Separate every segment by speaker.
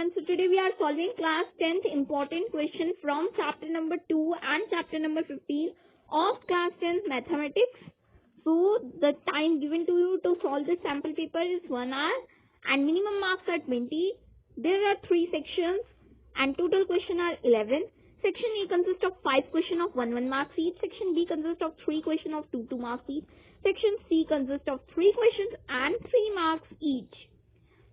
Speaker 1: everyone. So today we are solving class 10th important question from chapter number 2 and chapter number 15 of class 10th mathematics. So the time given to you to solve this sample paper is 1 hour and minimum marks are 20. There are 3 sections and total question are 11. Section A consists of 5 questions of 1 marks each. Section B consists of 3 questions of 2 marks each. Section C consists of 3 questions and 3 marks each.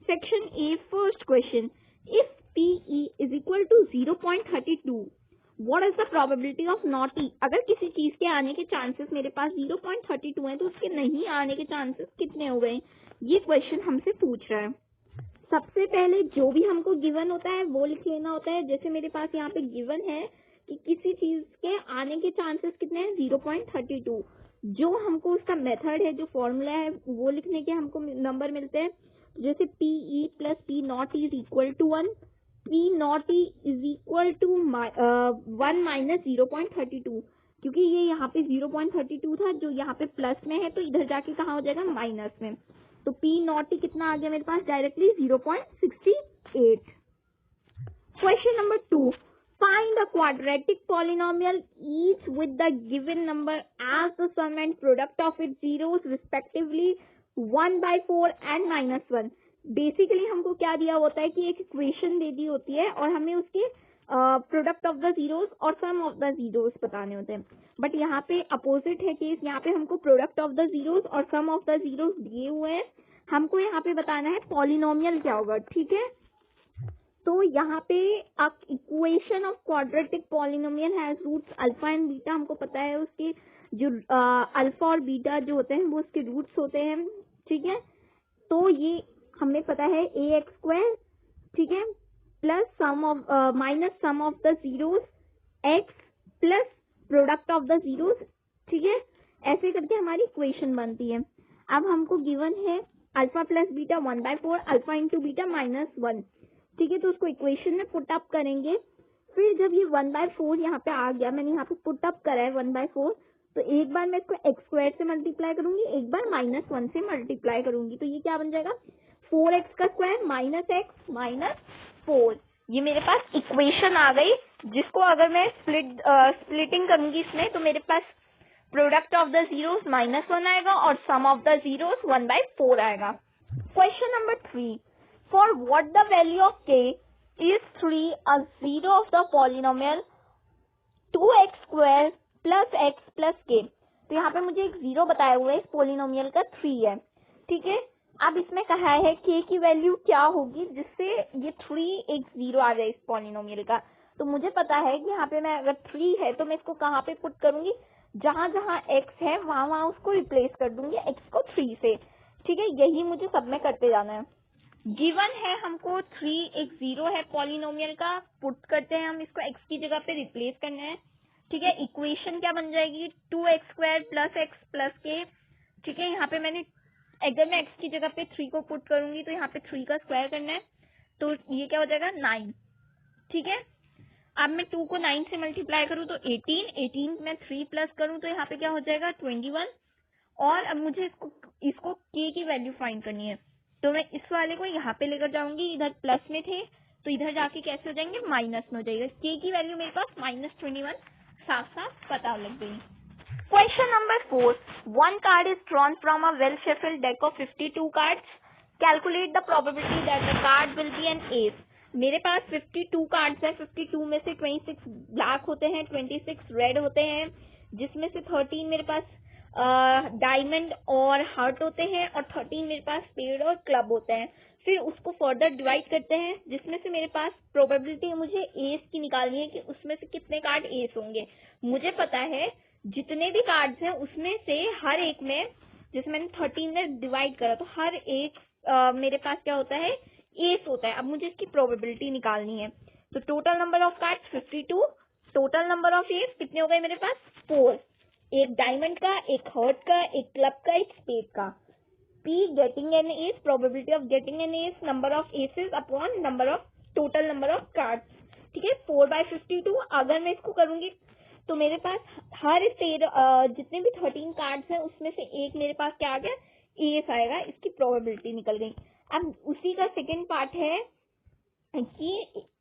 Speaker 1: Section A first question. If PE is equal to 0.32, what is the probability of not E? अगर किसी चीज के आने के chances मेरे पास 0.32 है तो उसके नहीं आने के चांसेस कितने हो गए? ये क्वेश्चन हमसे पूछ रहा है. सबसे पहले जो भी हमको गिवन होता है वो लिख लेना होता है. जैसे मेरे पास यहाँ पे गिवन है कि किसी चीज के आने के चांसेस कितने हैं? 0.32. जो हमको उसका मेथड है, जो फॉर्मूला है, वो लिखने के हमको नंबर मिलते हैं. जैसे PE plus P nought is equal to 1, P nought is equal to 1 minus 0.32. क्योंकि ये यहाँ पे 0.32 था, जो यहाँ पे प्लस में है तो इधर जाके कहाँ हो जाएगा? माइनस में. तो P नॉट कितना आ गया मेरे पास? Directly 0.68. Question number 2. Find a quadratic polynomial each with the given number as the sum and product of its zeros respectively 1/4 and -1. Basically हमको क्या दिया होता है कि एक इक्वेशन दे दी होती है और हमें उसके प्रोडक्ट ऑफ द जीरोस और सम ऑफ द जीरोस बताने होते हैं. बट यहाँ पे अपोजिट है केस. यहाँ पे हमको प्रोडक्ट ऑफ द जीरोस और सम ऑफ द जीरोस दिए हुए हैं. हमको यहाँ पे बताना है पॉलिनोमियल क्या होगा. ठीक है, तो यहाँ पे equation of quadratic polynomial has roots alpha and beta. हमको पता है उसके जो अल्फा और बीटा जो होते हैं वो उसके रूट्स होते हैं. ठीक है, तो ये हमें पता है ax², ठीक है, plus sum of minus sum of the zeros x plus product of the zeros. ठीक है, ऐसे करके हमारी इक्वेशन बनती है. अब हमको गिवन है alpha plus beta 1/4, alpha into beta -1. ठीक है, तो उसको इक्वेशन में पुट अप करेंगे. फिर जब ये 1/4 यहाँ पे आ गया, मैंने यहाँ पे पुट अप करा है 1/4, तो एक बार मैं इसको x² से मल्टीप्लाई करूंगी, एक बार -1 से मल्टीप्लाई करूंगी. तो ये क्या बन जाएगा? 4x² minus x minus 4. ये मेरे पास इक्वेशन आ गई, जिसको अगर मैं स्प्लिटिंग करूंगी इसमें तो मेरे पास प्रोडक्ट ऑफ द जीरोस -1 आएगा और सम ऑफ द जीरोस 1/4 आएगा. Question number 3. For what the value of k is 3, a zero of the polynomial 2x² plus x plus k. तो यहाँ पे मुझे एक जीरो बताया हुआ है, इस पोलिनोमियल का 3 है. ठीक है, अब इसमें कहा है k की वैल्यू क्या होगी जिससे ये 3 एक जीरो आ जाए इस पोलिनोमियल का. तो मुझे पता है कि यहाँ पे मैं अगर 3 है तो मैं इसको कहाँ पे पुट करूंगी? जहां जहां x है वहां उसको रिप्लेस कर दूंगी x को 3 से. ठीक है, यही मुझे सब में करते जाना है. गिवन है हमको 3 एक जीरो है पॉलिनोमियल का, पुट करते हैं हम इसको x की जगह पे रिप्लेस करना है. ठीक है, इक्वेशन क्या बन जाएगी? 2x² plus x plus k. ठीक है, यहाँ पे मैंने अगर मैं x की जगह पे 3 को पुट करूंगी तो यहाँ पे 3 का स्क्वायर करना है, तो ये क्या हो जाएगा? 9. ठीक है, अब मैं 2 को 9 से मल्टीप्लाई करूँ तो 18 में 3 प्लस करूँ तो यहाँ पे क्या हो जाएगा? 21. और अब मुझे इसको k की वैल्यू फाइंड करनी है, तो मैं इस वाले को यहाँ पे लेकर जाऊंगी. इधर प्लस में थे तो इधर जाके कैसे हो जाएंगे? माइनस में हो जाएगा. k की वैल्यू मेरे पास -21 साफ साफ पता लग गई. Question number 4. One card is drawn from a well shuffled deck of 52 cards. Calculate the probability that the card will be an ace. मेरे पास 52 कार्ड्स है. 52 में से 26 ब्लैक होते हैं, 26 रेड होते हैं, जिसमें से 13 मेरे पास डायमंड और हार्ट होते हैं और 13 मेरे पास स्पेड और क्लब होते हैं. फिर उसको फर्दर डिवाइड करते हैं, जिसमें से मेरे पास प्रोबेबिलिटी मुझे एस की निकालनी है कि उसमें से कितने कार्ड एस होंगे. मुझे पता है जितने भी कार्ड्स हैं उसमें से हर एक में, जैसे मैंने 13 में डिवाइड करा तो हर एक मेरे पास क्या होता है? एस होता है. अब मुझे इसकी प्रोबेबिलिटी निकालनी है. तो total number of cards 52, total number of S कितने हो गए मेरे पास? 4. एक डायमंड का, एक हर्ट का, एक क्लब का, एक स्पेड का. P getting an ace, probability of getting an ace, number of aces upon number of total number of cards. ठीक है, 4/52. अगर मैं इसको करूंगी तो मेरे पास हर स्पेड जितने भी 13 कार्ड्स हैं उसमें से एक मेरे पास क्या आ गया? एस आएगा. इसकी प्रोबेबिलिटी निकल गई. अब उसी का सेकेंड पार्ट है कि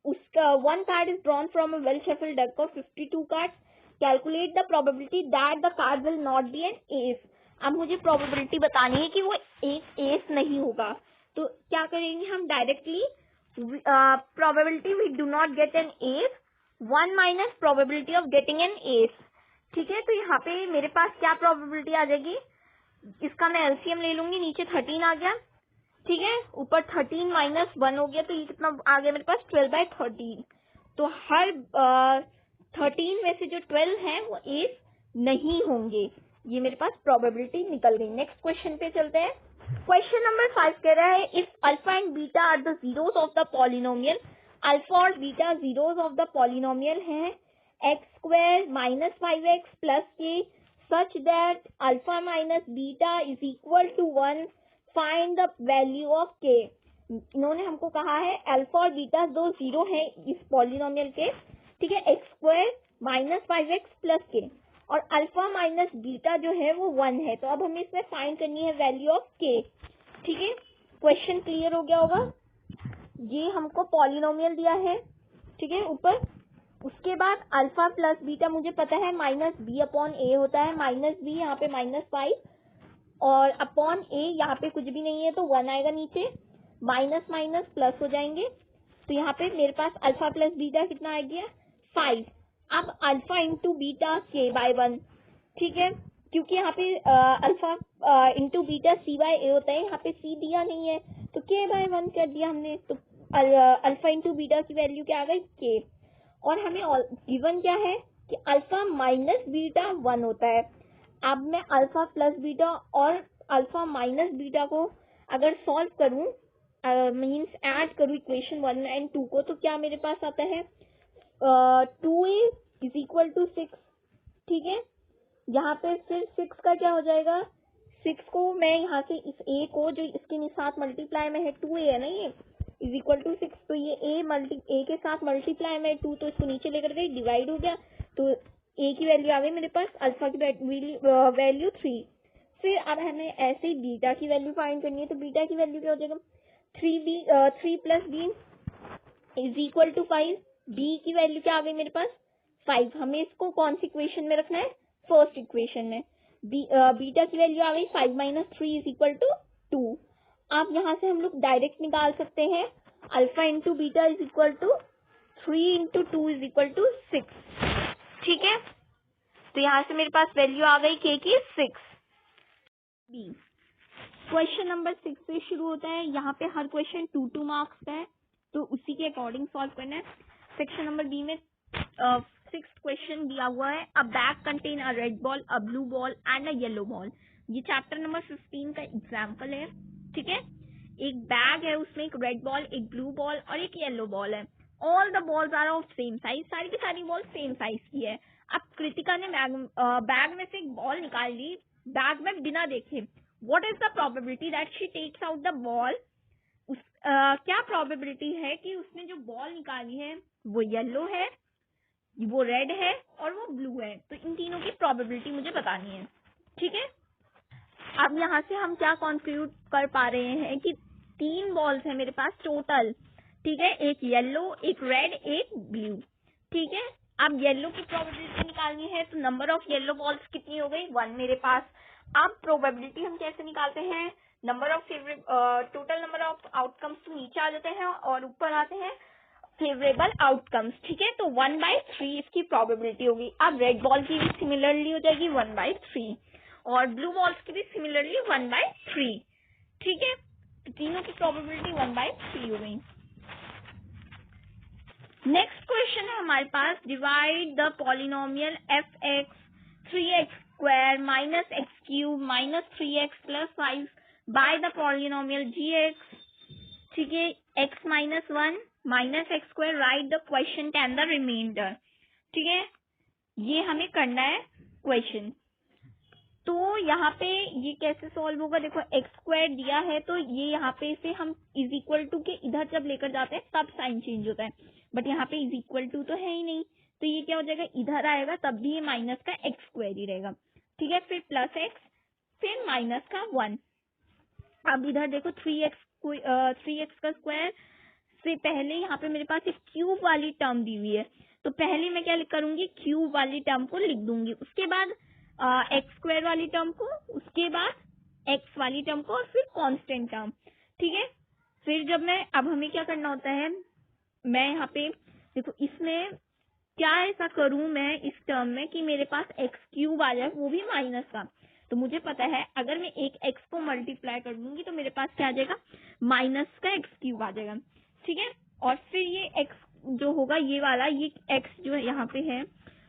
Speaker 1: उसका one card is drawn from a well shuffled deck of 52 cards. Calculate the probability that the card will not be an ace. अब मुझे probability बतानी है कि वो एक ace नहीं होगा, तो क्या करेंगे हम directly probability we do not get an ace 1 minus probability of getting an ace. ठीक है, तो यहाँ पे मेरे पास क्या probability आ जाएगी, इसका मैं LCM ले लूंगी, नीचे 13 आ गया, ठीक है, ऊपर 13 माइनस 1 हो गया, तो ये कितना आ गया मेरे पास 12/13. तो हर 13 में से जो 12 है वो एस नहीं होंगे, ये मेरे पास प्रोबेबिलिटी निकल गई. नेक्स्ट क्वेश्चन पे चलते हैं. क्वेश्चन नंबर 5 कह रहा है if alpha and beta are the zeros of the polynomial, alpha और beta zeros of the polynomial है x² minus 5x plus K such that alpha minus beta is equal to 1, find the value of K. इन्होंने हमको कहा है alpha और beta दो zero है इस पॉलिनोमियल के, ठीक है, x² माइनस 5x प्लस के, और अल्फा माइनस बीटा जो है वो 1 है. तो अब हमें इसमें फाइंड करनी है वैल्यू ऑफ के. ठीक है, क्वेश्चन क्लियर हो गया होगा. ये हमको पॉलिनोमियल दिया है, ठीक है, ऊपर. उसके बाद अल्फा प्लस बीटा मुझे पता है माइनस बी अपॉन ए होता है, माइनस बी यहाँ पे -5 और अपॉन ए यहाँ पे कुछ भी नहीं है तो 1 आएगा नीचे, माइनस माइनस प्लस हो जाएंगे. तो यहाँ पे मेरे पास अल्फा प्लस बीटा कितना आ गया 5. अब अल्फा इंटू बीटा k/1, ठीक है, क्योंकि यहाँ पे अल्फा इंटू बीटा c/a होता है, यहाँ पे c दिया नहीं है तो k/1 कर दिया हमने. तो अल्फा इंटू बीटा की वैल्यू क्या आ गई k, और हमें गिवन क्या है कि अल्फा माइनस बीटा 1 होता है. अब मैं अल्फा प्लस बीटा और अल्फा माइनस बीटा को अगर सॉल्व करूं, मीन्स ऐड करूं इक्वेशन 1 एंड 2 को, तो क्या मेरे पास आता है 2a इज इक्वल टू 6. ठीक है, यहाँ पे फिर 6 का क्या हो जाएगा, 6 को मैं यहाँ से इस a को जो इसके साथ मल्टीप्लाई में है 2a है ना, ये इज इक्वल टू 6, तो ये a के साथ मल्टीप्लाई में 2, तो इसको नीचे लेकर गई, डिवाइड हो गया, तो a की वैल्यू आ गई मेरे पास, अल्फा की वैल्यू 3. फिर अब हमें ऐसे ही बीटा की वैल्यू फाइंड करनी है, तो बीटा की वैल्यू क्या हो जाएगा 3 plus B is equal to 5. B की वैल्यू क्या आ गई मेरे पास 5. हमें इसको कौन सी इक्वेशन में रखना है, फर्स्ट इक्वेशन में. बीटा की वैल्यू आ गई 5 माइनस 3 इज इक्वल टू 2. अब यहाँ से हम लोग डायरेक्ट निकाल सकते हैं alpha into beta is equal to 3 into 2 is equal to 6. ठीक है, तो यहाँ से मेरे पास वैल्यू आ गई के की 6. बी क्वेश्चन नंबर 6 से शुरू होता है. यहाँ पे हर क्वेश्चन 2 मार्क्स का है, तो उसी के अकॉर्डिंग सॉल्व करना है. सेक्शन नंबर बी में 6th क्वेश्चन दिया हुआ है, अ bag contain a red ball, a blue ball and a yellow ball. ये चैप्टर नंबर 15 का एग्जाम्पल है. ठीक है, एक बैग है, उसमें एक रेड बॉल, एक ब्लू बॉल और एक येलो बॉल है. All the balls are of same size, सारी की सारी बॉल सेम साइज की है. अब कृतिका ने बैग में से एक बॉल निकाल ली, बैग में बिना देखे. What is the probability that she takes out the ball. क्या प्रोबेबिलिटी है कि उसने जो बॉल निकाली है वो येलो है, वो रेड है और वो ब्लू है. तो इन तीनों की प्रोबेबिलिटी मुझे बतानी है. ठीक है, अब यहाँ से हम क्या कंक्लूड कर पा रहे हैं कि 3 बॉल्स है मेरे पास टोटल. ठीक है, एक येलो, एक रेड, एक ब्लू. ठीक है, अब येलो की प्रोबेबिलिटी निकालनी है, तो नंबर ऑफ येलो बॉल्स कितनी हो गई 1 मेरे पास. अब प्रोबेबिलिटी हम कैसे निकालते हैं, number of total number of outcomes तो नीचे आ जाते हैं और ऊपर आते हैं फेवरेबल आउटकम्स. ठीक है, तो 1/3 इसकी प्रोबेबिलिटी होगी. अब रेड बॉल की भी सिमिलरली हो जाएगी 1/3 और ब्लू बॉल्स की भी सिमिलरली 1/3. ठीक है, तो तीनों की प्रोबेबिलिटी 1/3 हो गई. नेक्स्ट क्वेश्चन है हमारे पास, divide the polynomial f(x) 3x² minus x³ minus 3x plus 5 by the polynomial gx. ठीक है, x minus 1 minus x², write the question and the remainder. ठीक है, ये हमें करना है क्वेश्चन. तो यहाँ पे ये कैसे सॉल्व होगा, देखो x² दिया है, तो ये यहाँ पे से हम इज इक्वल टू के इधर जब लेकर जाते हैं तब साइन चेंज होता है, बट यहाँ पे इज इक्वल टू तो है ही नहीं, तो ये क्या हो जाएगा, इधर आएगा तब भी ये माइनस का x² ही रहेगा. ठीक है, फिर प्लस x, फिर माइनस का 1. अब इधर देखो 3x का स्क्वायर से पहले यहाँ पे मेरे पास एक क्यूब वाली टर्म दी हुई है, तो पहले मैं क्या करूंगी, क्यूब वाली टर्म को लिख दूंगी, उसके बाद एक्स स्क्वायर वाली टर्म को, उसके बाद एक्स वाली टर्म को, और फिर कांस्टेंट टर्म। ठीक है, फिर जब मैं, अब हमें क्या करना होता है, मैं यहाँ पे देखो इसमें क्या ऐसा करूं मैं इस टर्म में कि मेरे पास एक्स क्यूब आ जाए, वो भी माइनस का। तो मुझे पता है अगर मैं एक एक्स को मल्टीप्लाई कर दूंगी तो मेरे पास क्या आ जाएगा, माइनस का एक्स क्यूब आ जाएगा। ठीक है, और फिर ये एक्स जो होगा, ये वाला, ये एक्स जो है यहाँ पे है,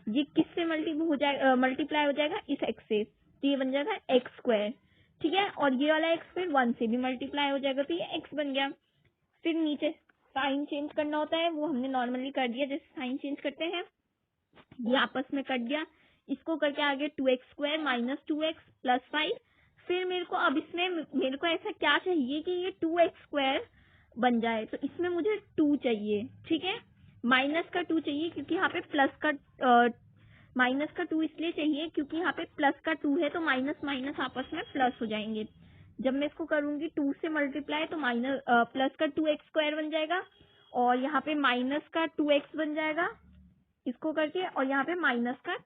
Speaker 1: ये किससे मल्टीप्लाई हो जाएगा, इस एक्स से, तो ये बन जाएगा एक्स स्क्वायर। ठीक है, और ये वाला एक्स फिर 1 से भी मल्टीप्लाई हो जाएगा, तो ये एक्स बन गया। फिर नीचे साइन चेंज करना होता है, वो हमने नॉर्मली कर दिया, जैसे साइन चेंज करते हैं, ये आपस में कट गया, इसको करके आगे 2x square minus 2x plus 5। फिर मेरे को, अब इसमें मेरे को ऐसा क्या चाहिए कि ये 2x स्क्वायर बन जाए, तो इसमें मुझे 2 चाहिए। ठीक है, माइनस का 2 चाहिए, क्योंकि यहाँ पे प्लस का माइनस का 2 इसलिए चाहिए क्योंकि यहाँ पे प्लस का 2 है, तो माइनस माइनस आपस में प्लस हो जाएंगे। जब मैं इसको करूंगी 2 से मल्टीप्लाई, तो माइनस प्लस का 2x स्क्वायर बन जाएगा, और यहाँ पे माइनस का 2x बन जाएगा इसको करके, और यहाँ पे माइनस का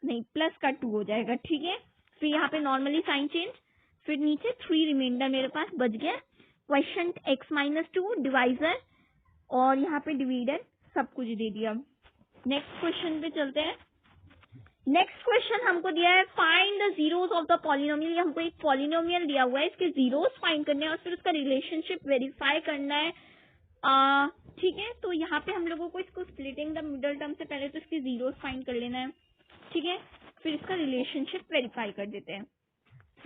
Speaker 1: नहीं, प्लस का 2 हो जाएगा। ठीक है, फिर यहाँ पे नॉर्मली साइन चेंज, फिर नीचे 3 रिमाइंडर मेरे पास बच गया, क्वेश्चन x माइनस 2 डिवाइजर, और यहाँ पे डिवीडर सब कुछ दे दिया। नेक्स्ट क्वेश्चन पे चलते हैं। नेक्स्ट क्वेश्चन हमको दिया है, find the zeros of the polynomial. हमको एक पॉलिनोमियल दिया हुआ है, इसके जीरोस फाइंड करने हैं और फिर उसका रिलेशनशिप वेरीफाई करना है। ठीक है, तो यहाँ पे हम लोगों को इसको स्प्लिटिंग द मिडल टर्म से पहले तो इसके जीरोस फाइंड कर लेना है। ठीक है, फिर इसका रिलेशनशिप वेरीफाई कर देते हैं।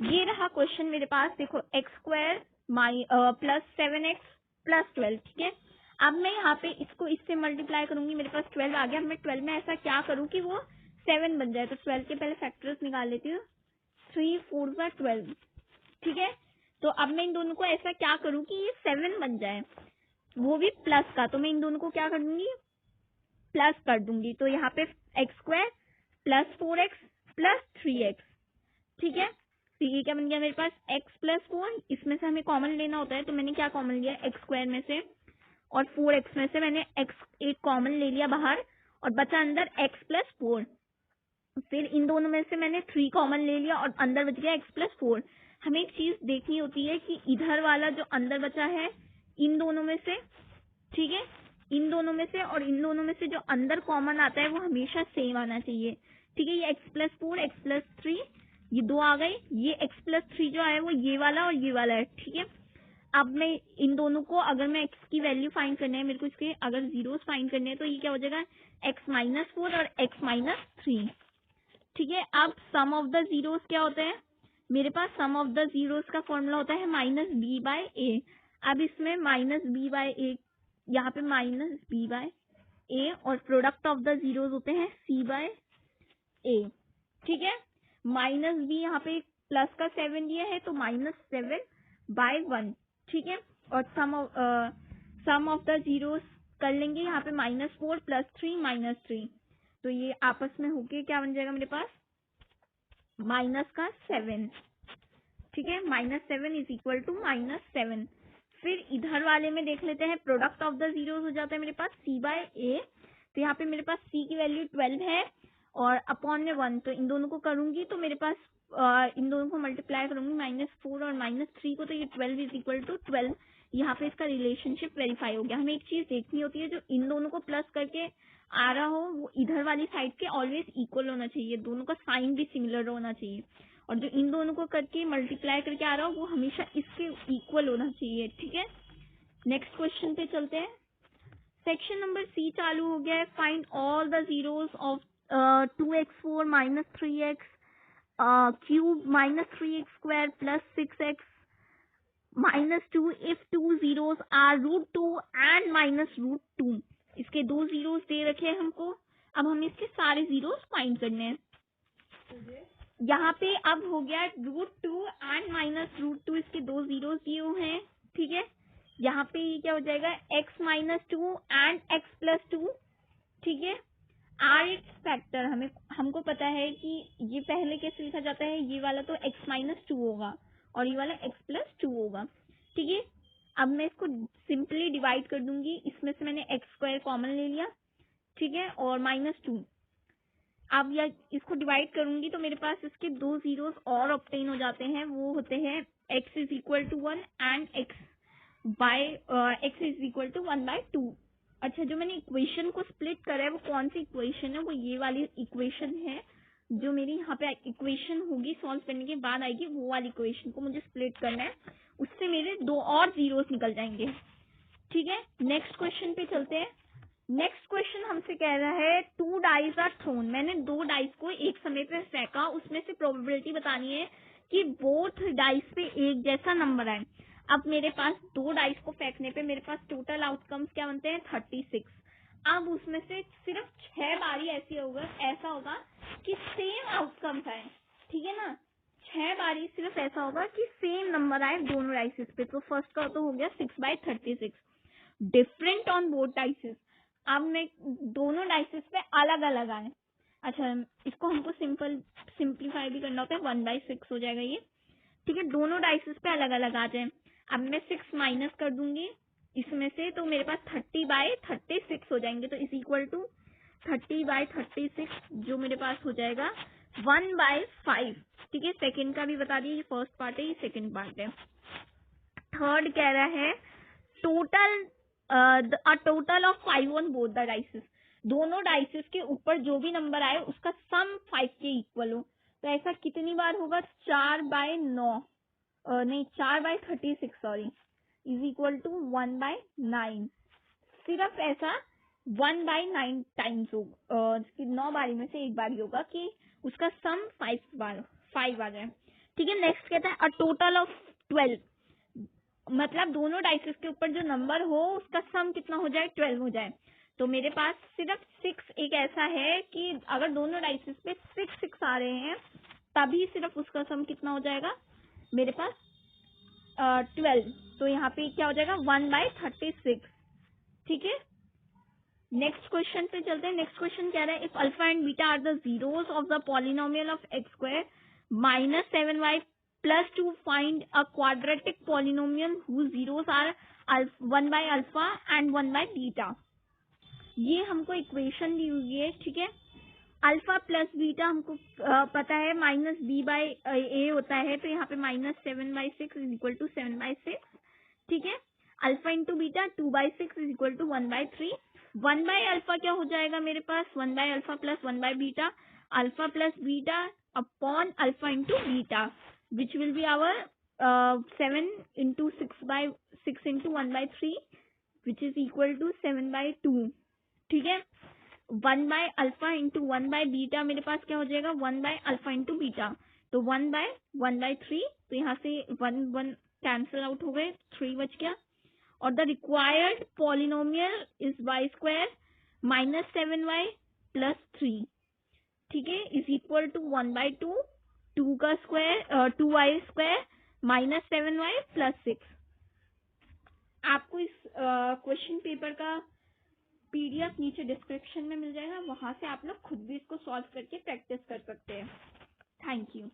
Speaker 1: ये रहा क्वेश्चन मेरे पास, देखो x square plus 7x plus 12। ठीक है, अब मैं यहाँ पे इसको इससे मल्टीप्लाई करूंगी, मेरे पास 12 आ गया। मैं 12 में ऐसा क्या करूँ कि वो 7 बन जाए, तो 12 के पहले फैक्टर्स निकाल लेती हूँ, 3 4 12। ठीक है, तो अब मैं इन दोनों को ऐसा क्या करूँ कि ये 7 बन जाए, वो भी प्लस का, तो मैं इन दोनों को क्या कर दूंगी, प्लस कर दूंगी। तो यहाँ पे x square plus 4x plus 3x। ठीक है, तो ये क्या बन गया मेरे पास, x प्लस 4, इसमें से हमें कॉमन लेना होता है, तो मैंने क्या कॉमन लिया, एक्स स्क्वायर में से, और 4x में से मैंने x एक कॉमन ले लिया बाहर, और बचा अंदर x प्लस 4। फिर इन दोनों में से मैंने 3 कॉमन ले लिया, और अंदर बच गया x प्लस 4। हमें एक चीज देखनी होती है कि इधर वाला जो अंदर बचा है, इन दोनों में से, ठीक है, इन दोनों में से और इन दोनों में से जो अंदर कॉमन आता है वो हमेशा सेम आना चाहिए। ठीक है, ये x प्लस 4 x प्लस 3 ये 2 आ गए, ये x प्लस 3 जो आया वो ये वाला और ये वाला है। ठीक है, अब मैं इन दोनों को, अगर मैं x की वैल्यू फाइंड करने है, मेरे को इसके अगर जीरोस फाइंड करने हैं, तो ये क्या हो जाएगा, x माइनस 4 और x माइनस 3। ठीक है, अब सम ऑफ द जीरोस क्या होते हैं, मेरे पास सम ऑफ द जीरोस का फॉर्मूला होता है माइनस बी बाय ए। अब इसमें माइनस बी बाय ए, यहाँ पे माइनस बी बाय ए, और प्रोडक्ट ऑफ द जीरोस होते हैं सी बाय ए। ठीक है, माइनस बी यहाँ पे प्लस का 7 दिया है, तो माइनस 7 बाय 1। ठीक है, और सम ऑफ द जीरोस कर लेंगे, यहाँ पे माइनस 4 प्लस 3 माइनस 3, तो ये आपस में होके क्या बन जाएगा मेरे पास, माइनस का 7। ठीक है, minus 7 is equal to minus 7। फिर इधर वाले में देख लेते हैं, प्रोडक्ट ऑफ द जीरोस हो जाता है मेरे पास c बाय ए, तो यहाँ पे मेरे पास c की वैल्यू 12 है और अपॉन में 1, तो इन दोनों को करूंगी तो मेरे पास इन दोनों को मल्टीप्लाई करूंगी, माइनस 4 और माइनस 3 को, तो ये 12 इज इक्वल टू 12। यहाँ पे इसका रिलेशनशिप वेरीफाई हो गया। हमें एक चीज देखनी होती है, जो इन दोनों को प्लस करके आ रहा हो वो इधर वाली साइड के ऑलवेज इक्वल होना चाहिए, दोनों का साइन भी सिमिलर होना चाहिए, और जो इन दोनों को करके मल्टीप्लाई करके आ रहा हो वो हमेशा इसके इक्वल होना चाहिए। ठीक है, नेक्स्ट क्वेश्चन पे चलते हैं। सेक्शन नंबर सी चालू हो गया है, find all the zeros of 2x4 minus 3x cube minus 3x square plus 6x minus 2 if 2 zeros are √2 and minus √2। इसके 2 जीरोस दे रखे हैं हमको, अब हमें इसके सारे जीरोस फाइंड करने हैं। यहाँ पे अब हो गया √2 एंड माइनस √2, इसके 2 जीरोस दिए हुए हैं। ठीक है, यहाँ पे ये क्या हो जाएगा, x minus 2 and x plus 2। ठीक है, आर एक्स फैक्टर हमको पता है कि ये पहले कैसे लिखा जाता है, ये वाला तो x माइनस 2 होगा और ये वाला x प्लस 2 होगा। ठीक है, अब मैं इसको सिंपली डिवाइड कर दूंगी, इसमें से मैंने एक्स स्क्वायर कॉमन ले लिया, ठीक है, और -2। अब या इसको डिवाइड करूंगी तो मेरे पास इसके 2 जीरोस और ऑब्टेन हो जाते हैं, वो होते हैं x is equal to 1 and x is equal to 1/2। अच्छा, जो मैंने इक्वेशन को स्प्लिट करा है वो कौन सी इक्वेशन है? वो ये वाली इक्वेशन है, जो मेरी यहाँ पे इक्वेशन होगी सॉल्व करने के बाद आएगी, वो वाली इक्वेशन को मुझे स्प्लिट करना है, उससे मेरे 2 और जीरोस निकल जाएंगे, ठीक है। नेक्स्ट क्वेश्चन पे चलते हैं। नेक्स्ट क्वेश्चन हमसे कह रहा है 2 डाइस आर थ्रोन। मैंने 2 डाइस को एक समय पे फेंका, उसमें से प्रोबेबिलिटी बतानी है कि बोथ डाइस पे एक जैसा नंबर आए। अब मेरे पास 2 डाइस को फेंकने पे मेरे पास टोटल आउटकम्स क्या बनते हैं? 36। अब उसमें से सिर्फ 6 बारी ऐसा होगा कि सेम आउटकम्स आए, ठीक है ना। 6 बारी सिर्फ ऐसा होगा कि सेम नंबर आए दोनों डाइसेस पे। तो फर्स्ट का तो हो गया 6/36, डिफरेंट ऑन बोथ डाइसेस। अब मैं दोनों डाइसेस पे अलग अलग आए। अच्छा, इसको हमको सिंप्लीफाई भी करना होता है, 1/6 हो जाएगा ये, ठीक है। दोनों डाइसेस पे अलग अलग आ जाए। अब मैं 6 माइनस कर दूंगी इसमें से, तो मेरे पास 30/36 हो जाएंगे। तो इज इक्वल टू 30/36, जो मेरे पास हो जाएगा 1/5, ठीक है। सेकेंड का भी बता दिए, ये फर्स्ट पार्ट है, ये सेकेंड पार्ट है। थर्ड कह रहा है total of 5 on both the dices. दोनों डाइसेस के ऊपर जो भी नंबर आए उसका सम 5 के इक्वल हो। तो ऐसा कितनी बार होगा? 4/36 सॉरी, इज इक्वल टू 1/9। सिर्फ ऐसा 1/9 टाइम्स होगा, 9 बारी में से एक बारी होगा कि उसका सम 5 आ जाए, ठीक है। नेक्स्ट कहता है अ टोटल ऑफ 12, मतलब दोनों डाइसेस के ऊपर जो नंबर हो उसका सम कितना हो जाए? 12 हो जाए। तो मेरे पास सिर्फ 6 एक ऐसा है कि अगर दोनों डाइसेस पे 6 आ रहे हैं तभी सिर्फ उसका सम कितना हो जाएगा मेरे पास? 12। तो यहाँ पे क्या हो जाएगा? 1/36, ठीक है। नेक्स्ट क्वेश्चन पे चलते हैं। नेक्स्ट क्वेश्चन कह रहा है if alpha and beta are the zeros of the polynomial of x square -7y +2, find a quadratic polynomial whose zeros are 1/अल्फा एंड 1/बीटा। ये हमको इक्वेशन दी हुई है, ठीक है। अल्फा प्लस बीटा हमको पता है -b/a होता है, तो यहाँ पे -7/6 इज इक्वल टू 7/6, ठीक है। Alpha into beta 2/6 is equal to 1/3। 1/अल्फा क्या हो जाएगा मेरे पास? 1/अल्फा प्लस 1/बीटा, alpha plus beta upon alpha into beta, which will be our 7 into 6 into 1/3, which is equal to 7/2, ठीक है। 1/अल्फा इंटू 1/बीटा मेरे पास क्या हो जाएगा? 1/अल्फा इंटू बीटा, तो 1/1/3, तो यहाँ से 1 कैंसिल आउट हो गए, 3 बच गया। और the required polynomial is y square -7y + 3, ठीक है, इज इक्वल टू 1/2, 2 का स्क्वायर 2y स्क्वायर -7y + 6। आपको इस क्वेश्चन पेपर का PDF नीचे डिस्क्रिप्शन में मिल जाएगा, वहां से आप लोग खुद भी इसको सॉल्व करके प्रैक्टिस कर सकते हैं। Thank you.